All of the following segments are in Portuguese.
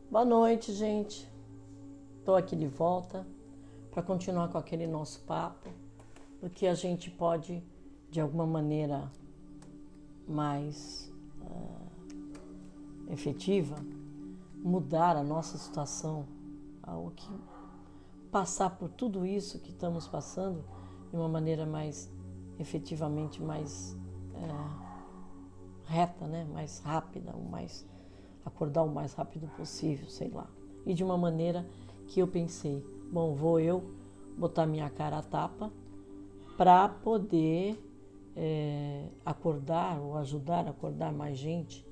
Boa noite, gente. Estou aqui de volta para continuar com aquele nosso papo do que a gente pode, de alguma maneira mais efetiva, mudar a nossa situação, ao que passar por tudo isso que estamos passando de uma maneira mais efetivamente mais reta, né? Mais rápida, acordar o mais rápido possível, sei lá. E de uma maneira que eu pensei, bom, vou eu botar minha cara a tapa para poder acordar ou ajudar a acordar mais gente,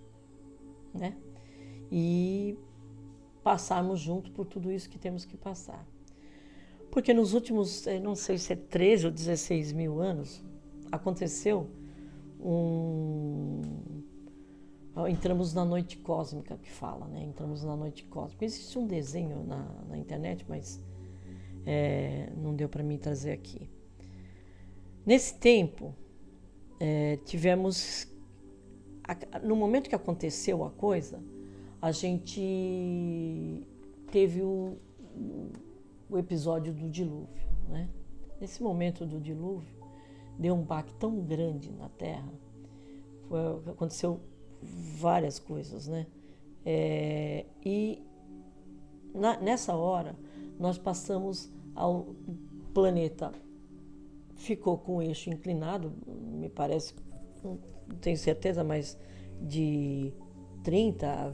né? E passarmos junto por tudo isso que temos que passar. Porque nos últimos, não sei se é 13 ou 16 mil anos, aconteceu entramos na noite cósmica, que fala, né? Entramos na noite cósmica. Existe um desenho na internet, mas não deu para mim trazer aqui. Nesse tempo, tivemos... No momento que aconteceu a coisa, a gente teve o episódio do dilúvio, né? Nesse momento do dilúvio, deu um baque tão grande na Terra, aconteceu várias coisas, né? E nessa hora, nós passamos ao planeta, ficou com o eixo inclinado, me parece, não tenho certeza, mas de 30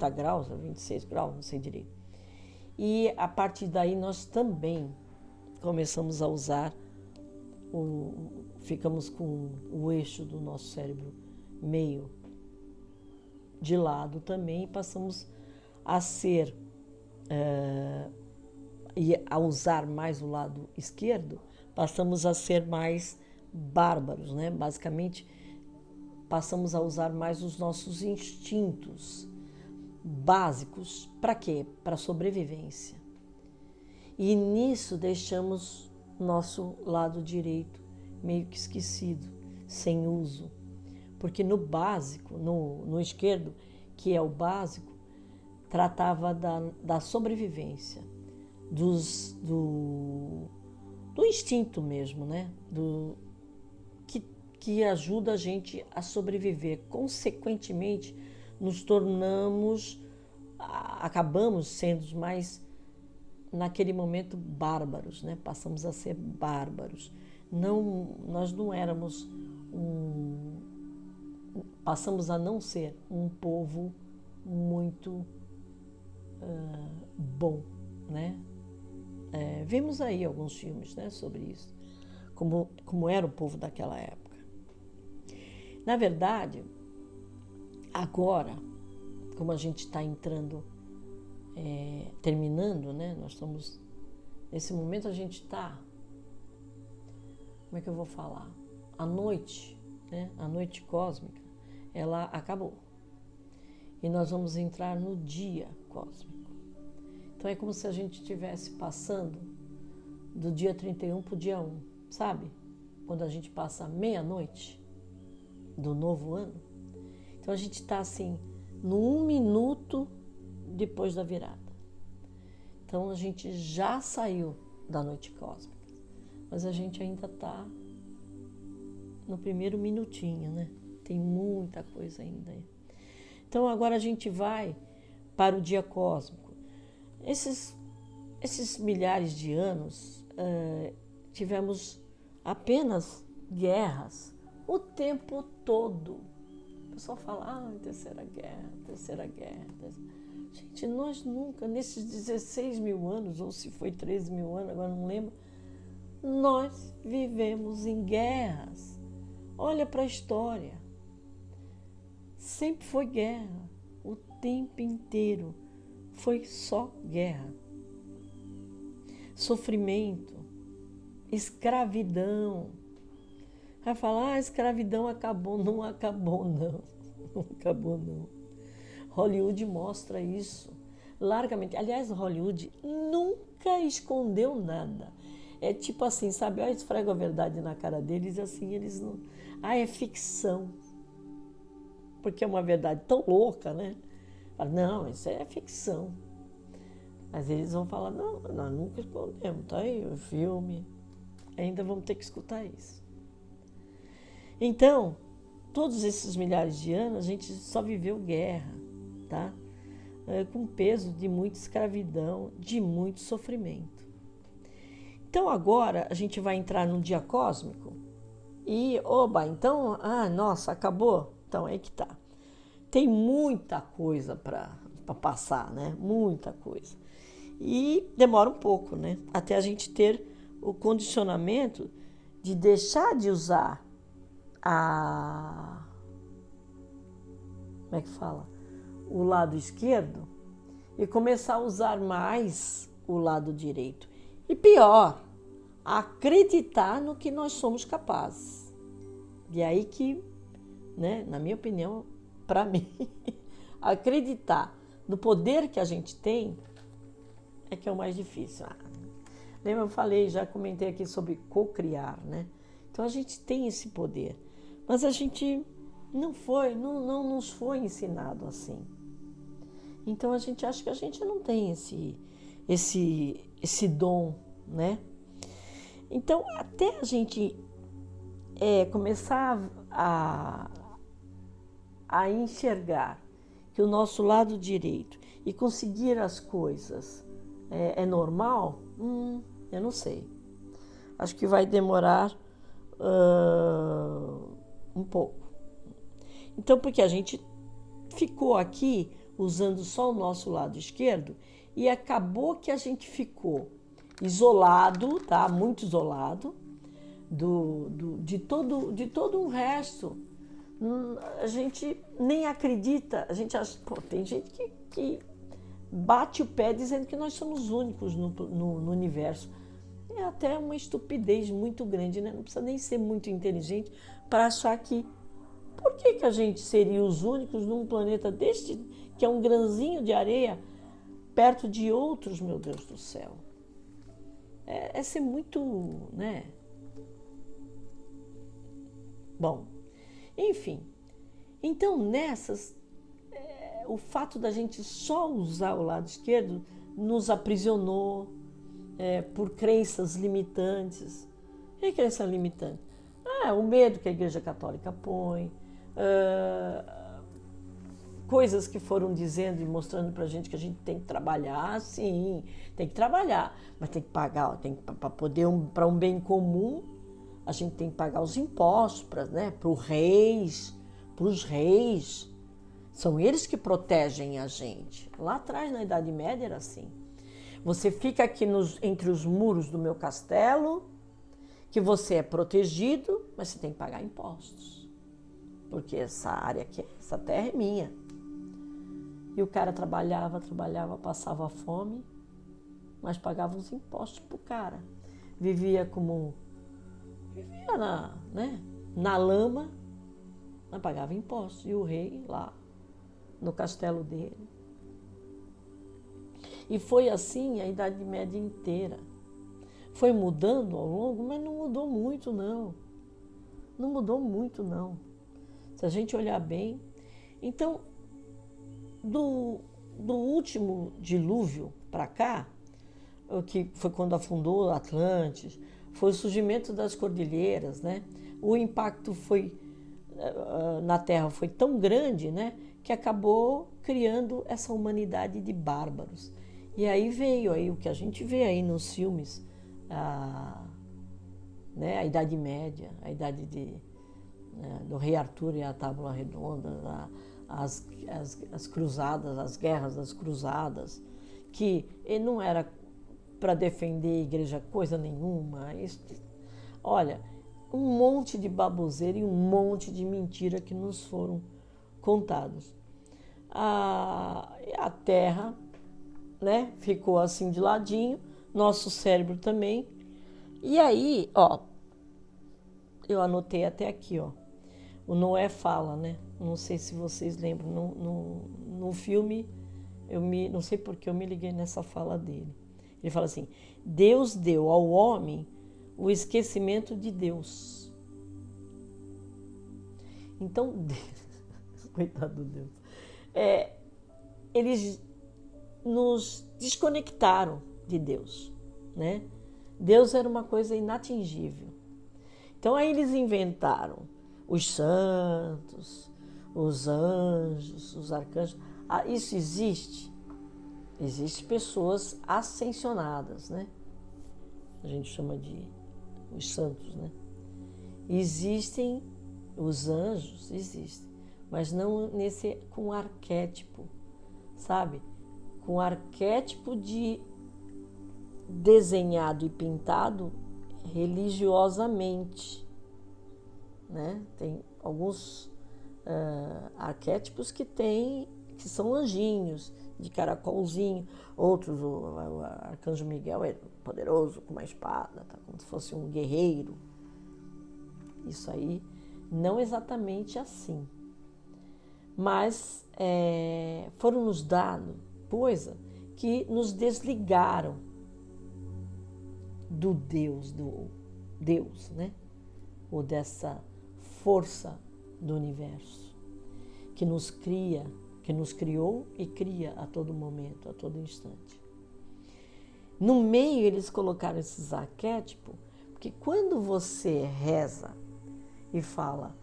graus, a 26 graus, não sei direito. E a partir daí nós também começamos a usar, ficamos com o eixo do nosso cérebro meio de lado também, e passamos a ser, e a usar mais o lado esquerdo, passamos a ser mais bárbaros, né? Basicamente, passamos a usar mais os nossos instintos básicos. Para quê? Para sobrevivência. E nisso deixamos nosso lado direito meio que esquecido, sem uso. Porque no básico, no esquerdo, que é o básico, tratava da sobrevivência, do instinto mesmo, né? Que ajuda a gente a sobreviver. Consequentemente, acabamos sendo mais, naquele momento, bárbaros, né? Passamos a ser bárbaros. Nós não éramos passamos a não ser um povo muito bom, né? Vimos aí alguns filmes, né, sobre isso, como era o povo daquela época. Na verdade, agora, como a gente está entrando, terminando, né? Nós estamos, nesse momento a gente está, como é que eu vou falar? A noite, né? A noite cósmica, ela acabou. E nós vamos entrar no dia cósmico. Então é como se a gente estivesse passando do dia 31 para o dia 1, sabe? Quando a gente passa meia-noite do novo ano. Então a gente está assim, no 1 minuto depois da virada. Então a gente já saiu da noite cósmica, mas a gente ainda está no primeiro minutinho, né? Tem muita coisa ainda aí. Então agora a gente vai para o dia cósmico. Esses milhares de anos tivemos apenas guerras o tempo todo. O pessoal fala, terceira guerra. Gente, nós nunca, nesses 16 mil anos, ou se foi 13 mil anos, agora não lembro, nós vivemos em guerras. Olha para a história. Sempre foi guerra. O tempo inteiro foi só guerra. Sofrimento, escravidão. Vai falar, a escravidão acabou. Não acabou, não. Não acabou, não. Hollywood mostra isso largamente. Aliás, Hollywood nunca escondeu nada. É tipo assim, sabe? Eu esfrego a verdade na cara deles, assim, eles não... é ficção. Porque é uma verdade tão louca, né? Fala, não, isso é ficção. Mas eles vão falar, não, nós nunca escondemos, tá aí o filme. Ainda vamos ter que escutar isso. Então, todos esses milhares de anos, a gente só viveu guerra, tá? Com peso de muita escravidão, de muito sofrimento. Então, agora, a gente vai entrar num dia cósmico e, então, nossa, acabou? Então, é que tá. Tem muita coisa para passar, né? Muita coisa. E demora um pouco, né? Até a gente ter o condicionamento de deixar de usar como é que fala? O lado esquerdo e começar a usar mais o lado direito. E pior, acreditar no que nós somos capazes. E aí que, né, na minha opinião, para mim, acreditar no poder que a gente tem é que é o mais difícil. Lembra, eu falei, já comentei aqui sobre co-criar, né? Então a gente tem esse poder, mas a gente não nos foi ensinado assim. Então a gente acha que a gente não tem esse dom, né? Então até a gente começar a enxergar que o nosso lado direito e conseguir as coisas é normal, eu não sei. Acho que vai demorar um pouco. Então, porque a gente ficou aqui usando só o nosso lado esquerdo e acabou que a gente ficou isolado, tá? Muito isolado de todo o resto. A gente nem acredita, a gente acha, tem gente que bate o pé dizendo que nós somos únicos no universo. É até uma estupidez muito grande, né? Não precisa nem ser muito inteligente para achar que por que a gente seria os únicos num planeta deste, que é um grãozinho de areia, perto de outros, meu Deus do céu? É ser muito, né? Bom, enfim. Então, nessas, o fato da gente só usar o lado esquerdo nos aprisionou por crenças limitantes. O que é crença limitante? O medo que a Igreja Católica põe, coisas que foram dizendo e mostrando pra gente que a gente tem que trabalhar, sim, tem que trabalhar, mas tem que pagar, para poder para um bem comum, a gente tem que pagar os impostos para os reis. São eles que protegem a gente. Lá atrás, na Idade Média, era assim. Você fica aqui entre os muros do meu castelo, que você é protegido, mas você tem que pagar impostos. Porque essa área aqui, essa terra é minha. E o cara trabalhava, passava fome, mas pagava os impostos pro cara. Vivia na lama, mas pagava impostos. E o rei lá, no castelo dele. E foi assim a Idade Média inteira. Foi mudando ao longo, mas não mudou muito, não. Não mudou muito, não. Se a gente olhar bem. Então, do último dilúvio para cá, que foi quando afundou Atlantis, foi o surgimento das cordilheiras, né? O impacto na Terra foi tão grande, né, que acabou criando essa humanidade de bárbaros. E aí veio aí o que a gente vê aí nos filmes, a Idade Média, a idade do Rei Arthur e a Tábua Redonda, as cruzadas, as guerras das cruzadas, que ele não era para defender a igreja coisa nenhuma. Olha, um monte de baboseira e um monte de mentira que nos foram contados. A Terra, né, ficou assim de ladinho, nosso cérebro também. E aí, eu anotei até aqui, o Noé fala, né? Não sei se vocês lembram, no filme, não sei porque eu me liguei nessa fala dele. Ele fala assim: Deus deu ao homem o esquecimento de Deus. Então, coitado do Deus. eles nos desconectaram de Deus, né? Deus era uma coisa inatingível. Então aí eles inventaram os santos, os anjos, os arcanjos. Isso existe? Existem pessoas ascensionadas, né? A gente chama de os santos, né? Existem os anjos, existem, mas não com arquétipo, sabe? Com arquétipo de desenhado e pintado religiosamente, né? Tem alguns arquétipos que são anjinhos, de caracolzinho, outros, o arcanjo Miguel é poderoso, com uma espada, tá? Como se fosse um guerreiro. Isso aí, não exatamente assim. Mas foram nos dados coisa que nos desligaram do Deus, né? Ou dessa força do universo que nos criou e cria a todo momento, a todo instante. No meio eles colocaram esses arquétipos, porque quando você reza e fala,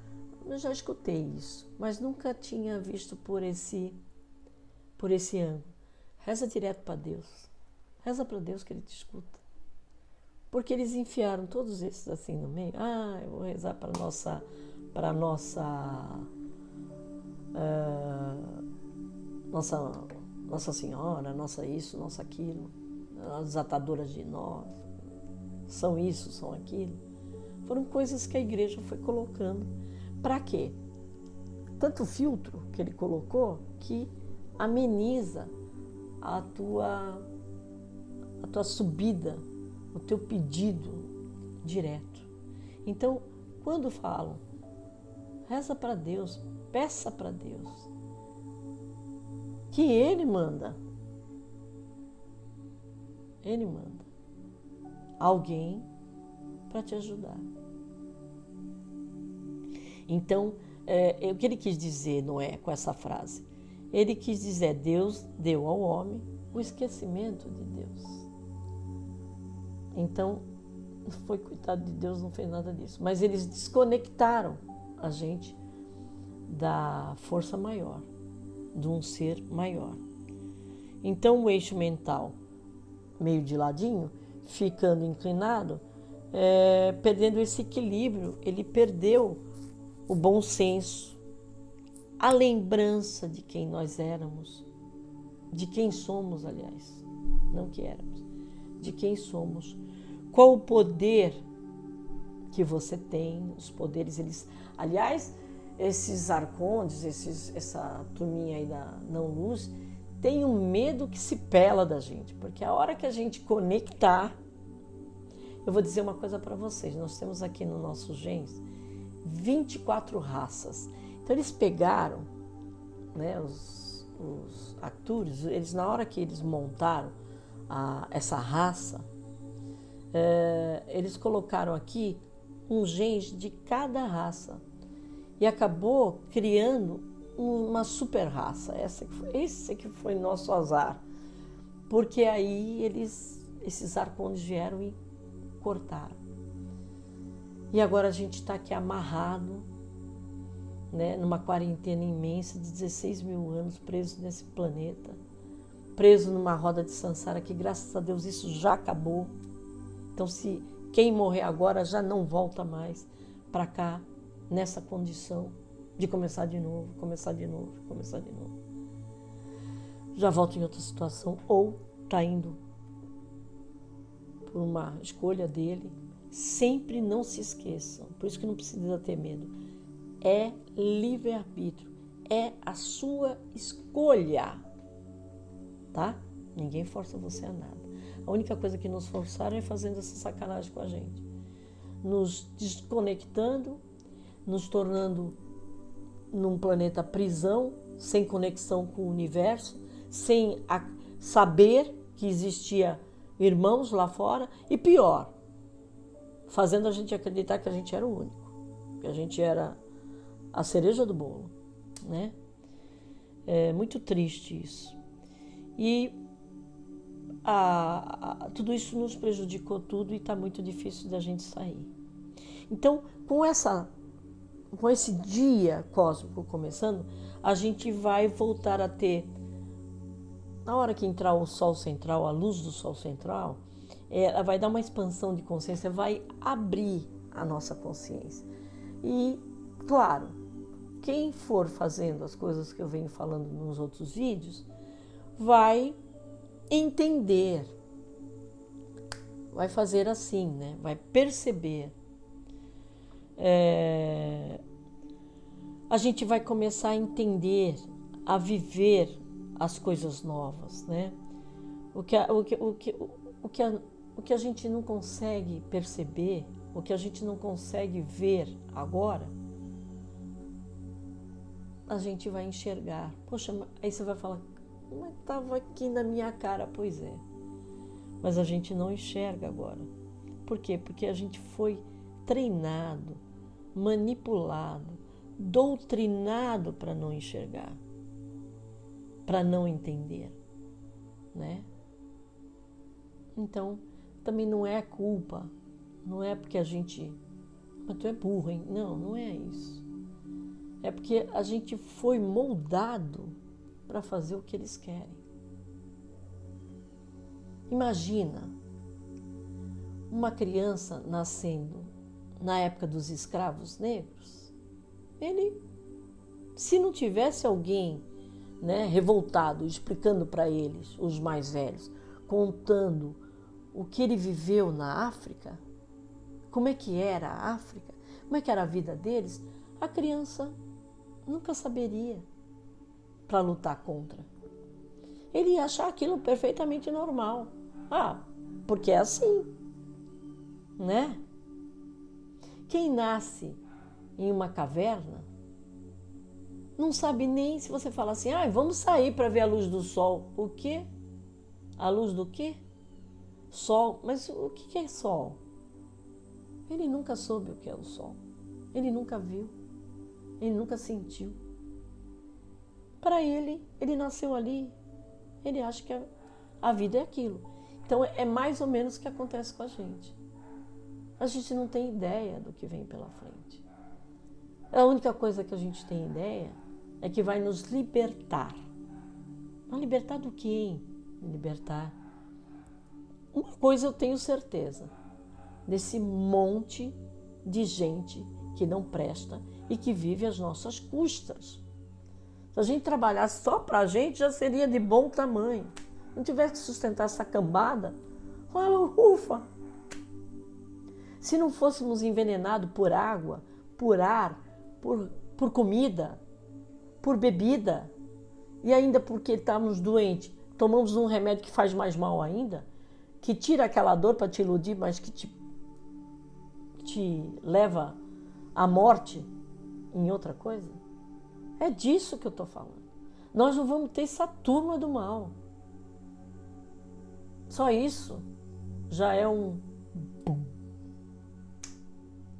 eu já escutei isso, mas nunca tinha visto por esse ângulo. Reza direto para Deus. Reza para Deus que Ele te escuta. Porque eles enfiaram todos esses assim no meio. Eu vou rezar para Nossa Senhora, nossa isso, nossa aquilo, as desatadoras de nós, são isso, são aquilo. Foram coisas que a igreja foi colocando. Para quê? Tanto filtro que ele colocou que ameniza a tua subida, o teu pedido direto. Então, quando falam, reza para Deus, peça para Deus, que Ele manda. Ele manda alguém para te ajudar. Então, o que ele quis dizer, não é com essa frase? Ele quis dizer, Deus deu ao homem o esquecimento de Deus. Então, foi coitado de Deus, não fez nada disso. Mas eles desconectaram a gente da força maior, de um ser maior. Então, o eixo mental, meio de ladinho, ficando inclinado, perdendo esse equilíbrio, ele perdeu o bom senso, a lembrança de quem nós éramos, de quem somos, aliás, não que éramos, de quem somos, qual o poder que você tem, os poderes, aliás, esses arcontes, essa turminha aí da não-luz, tem um medo que se pela da gente, porque a hora que a gente conectar, eu vou dizer uma coisa para vocês, nós temos aqui no nosso genes 24 raças. Então eles pegaram, né, os Arcturians, eles na hora que eles montaram essa raça, eles colocaram aqui um genes de cada raça e acabou criando uma super raça. Esse que foi nosso azar, porque aí esses arcontes vieram e cortaram. E agora a gente está aqui amarrado, né, numa quarentena imensa de 16 mil anos, preso nesse planeta, preso numa roda de samsara que, graças a Deus, isso já acabou. Então, se quem morrer agora já não volta mais para cá, nessa condição de começar de novo. Já volta em outra situação, ou está indo por uma escolha dele. Sempre não se esqueçam, por isso que não precisa ter medo. É livre-arbítrio, é a sua escolha, tá? Ninguém força você a nada. A única coisa que nos forçaram é fazendo essa sacanagem com a gente, nos desconectando, nos tornando num planeta prisão, sem conexão com o universo, sem saber que existia irmãos lá fora, e pior, fazendo a gente acreditar que a gente era o único, que a gente era a cereja do bolo, né? É muito triste isso. E tudo isso nos prejudicou tudo e está muito difícil da gente sair. Então, com esse dia cósmico começando, a gente vai voltar a ter, na hora que entrar o Sol central, a luz do Sol central, ela vai dar uma expansão de consciência, vai abrir a nossa consciência. E, claro, quem for fazendo as coisas que eu venho falando nos outros vídeos, vai entender, vai fazer assim, né? Vai perceber. A gente vai começar a entender, a viver as coisas novas, né? O que a gente não consegue perceber, o que a gente não consegue ver agora, a gente vai enxergar. Poxa, aí você vai falar, mas estava aqui na minha cara. Pois é, mas a gente não enxerga agora. Por quê? Porque a gente foi treinado, manipulado, doutrinado para não enxergar, para não entender, né? Então, também não é culpa, não é porque a gente... Mas tu é burro, hein? Não, não é isso. É porque a gente foi moldado para fazer o que eles querem. Imagina uma criança nascendo na época dos escravos negros. Ele, se não tivesse alguém, né, revoltado, explicando para eles, os mais velhos, contando o que ele viveu na África, como é que era a África, como é que era a vida deles, a criança nunca saberia para lutar contra. Ele ia achar aquilo perfeitamente normal. Porque é assim, né? Quem nasce em uma caverna não sabe nem se você fala assim, vamos sair para ver a luz do sol. O quê? A luz do quê? Sol. Mas o que é sol? Ele nunca soube o que é o sol. Ele nunca viu. Ele nunca sentiu. Para ele nasceu ali. Ele acha que a vida é aquilo. Então é mais ou menos o que acontece com a gente. A gente não tem ideia do que vem pela frente. A única coisa que a gente tem ideia é que vai nos libertar. Mas libertar do quê, hein? Libertar. Uma coisa eu tenho certeza. Desse monte de gente que não presta e que vive às nossas custas. Se a gente trabalhasse só pra gente, já seria de bom tamanho. Não tivesse que sustentar essa cambada, ufa! Se não fôssemos envenenados por água, por ar, por comida, por bebida, e ainda porque estamos doentes, tomamos um remédio que faz mais mal ainda, que tira aquela dor para te iludir, mas que te leva à morte em outra coisa. É disso que eu estou falando. Nós não vamos ter essa turma do mal. Só isso já é um bum,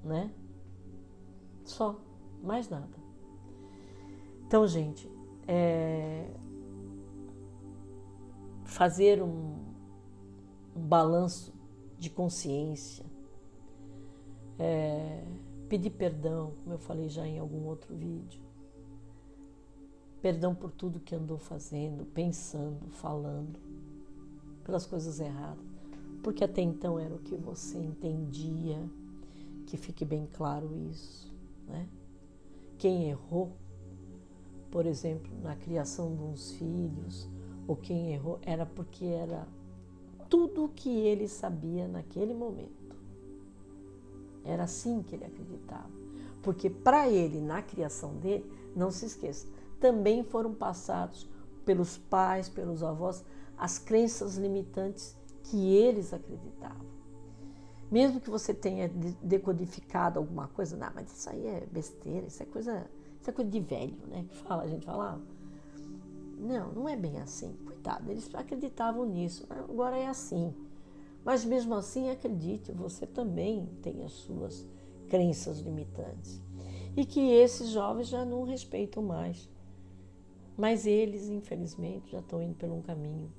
né? Só, mais nada. Então, gente, fazer um balanço de consciência, pedir perdão, como eu falei já em algum outro vídeo, perdão por tudo que andou fazendo, pensando, falando, pelas coisas erradas, porque até então era o que você entendia, que fique bem claro isso, né? Quem errou, por exemplo, na criação de uns filhos, ou quem errou era porque era tudo o que ele sabia naquele momento. Era assim que ele acreditava. Porque para ele, na criação dele, não se esqueça, também foram passados pelos pais, pelos avós, as crenças limitantes que eles acreditavam. Mesmo que você tenha decodificado alguma coisa, não, mas isso aí é besteira, isso é coisa de velho, né? A gente fala, não é bem assim, coitado, eles acreditavam nisso, agora é assim. Mas mesmo assim, acredite, você também tem as suas crenças limitantes. E que esses jovens já não respeitam mais. Mas eles, infelizmente, já estão indo por um caminho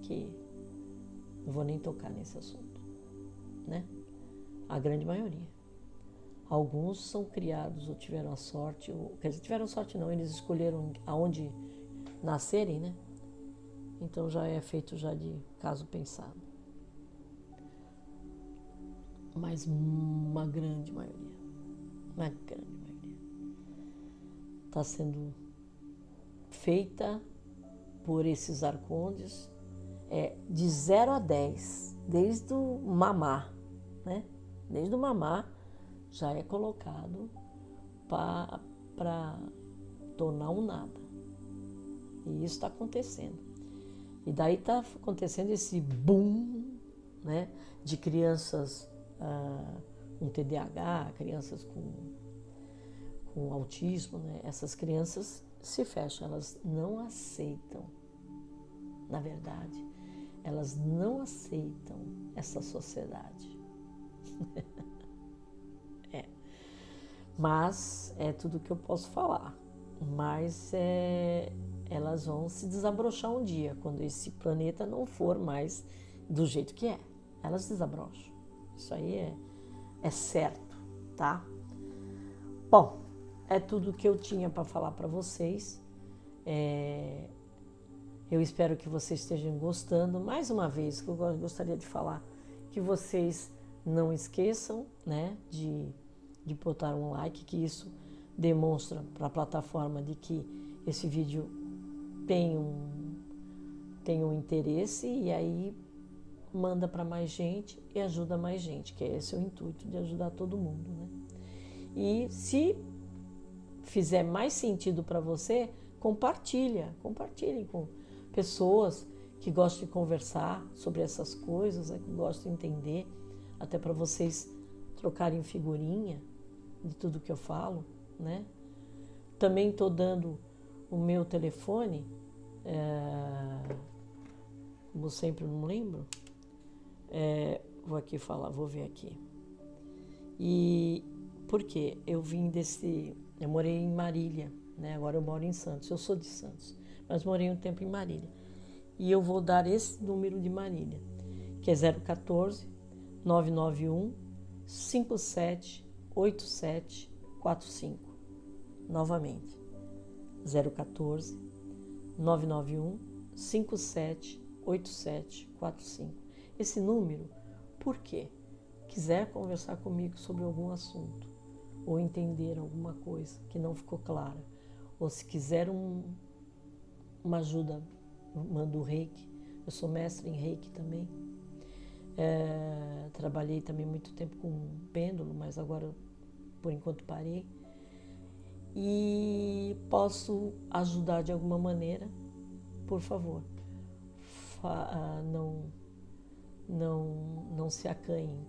que não vou nem tocar nesse assunto, né? A grande maioria. Alguns são criados ou tiveram a sorte, ou, quer dizer, tiveram sorte não, eles escolheram aonde nascerem, né? Então já é feito já de caso pensado. Mas uma grande maioria está sendo feita por esses arcondes de 0 a 10, desde o mamá, né? Desde o mamá já é colocado para tornar um nada. E isso está acontecendo. E daí está acontecendo esse boom, né, de crianças com TDAH, crianças com autismo, né? Essas crianças se fecham, elas não aceitam, na verdade, elas não aceitam essa sociedade. Mas é tudo que eu posso falar. Mas elas vão se desabrochar um dia, quando esse planeta não for mais do jeito que é. Elas desabrocham. Isso aí é certo, tá? Bom, é tudo que eu tinha para falar para vocês. Eu espero que vocês estejam gostando. Mais uma vez, que eu gostaria de falar, que vocês não esqueçam, né, de botar um like, que isso demonstra para a plataforma de que esse vídeo tem um interesse, e aí manda para mais gente e ajuda mais gente, que esse é o intuito, de ajudar todo mundo, né? E se fizer mais sentido para você, compartilhem com pessoas que gostam de conversar sobre essas coisas, né, que gostam de entender, até para vocês trocarem figurinha de tudo que eu falo, né? Também estou dando o meu telefone, como sempre não lembro, vou ver aqui. E por quê? Eu morei em Marília, né? Agora eu moro em Santos, eu sou de Santos, mas morei um tempo em Marília. E eu vou dar esse número de Marília, que é 014 991 578745. Novamente, 014 991 578745. Esse número, por quê? Quiser conversar comigo sobre algum assunto, ou entender alguma coisa que não ficou clara, ou se quiser uma ajuda, mando o reiki. Eu sou mestre em reiki também. Trabalhei também muito tempo com pêndulo, mas agora, por enquanto, parei. E posso ajudar de alguma maneira, por favor. Não se acanhem.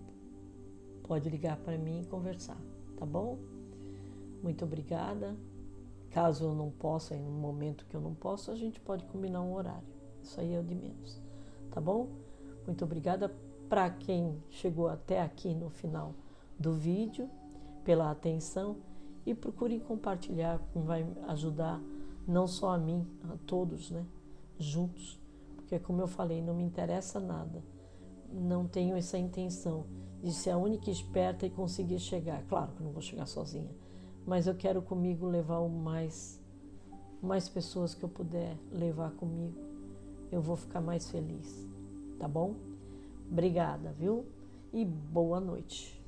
Pode ligar para mim e conversar, tá bom? Muito obrigada. Caso eu não possa, em um momento que eu não posso, a gente pode combinar um horário. Isso aí é o de menos, tá bom? Muito obrigada para quem chegou até aqui no final do vídeo, pela atenção, e procurem compartilhar, que vai ajudar não só a mim, a todos, né? Juntos. Porque, como eu falei, não me interessa nada. Não tenho essa intenção de ser a única esperta e conseguir chegar. Claro que eu não vou chegar sozinha, mas eu quero comigo levar mais pessoas que eu puder levar comigo. Eu vou ficar mais feliz, tá bom? Obrigada, viu? E boa noite.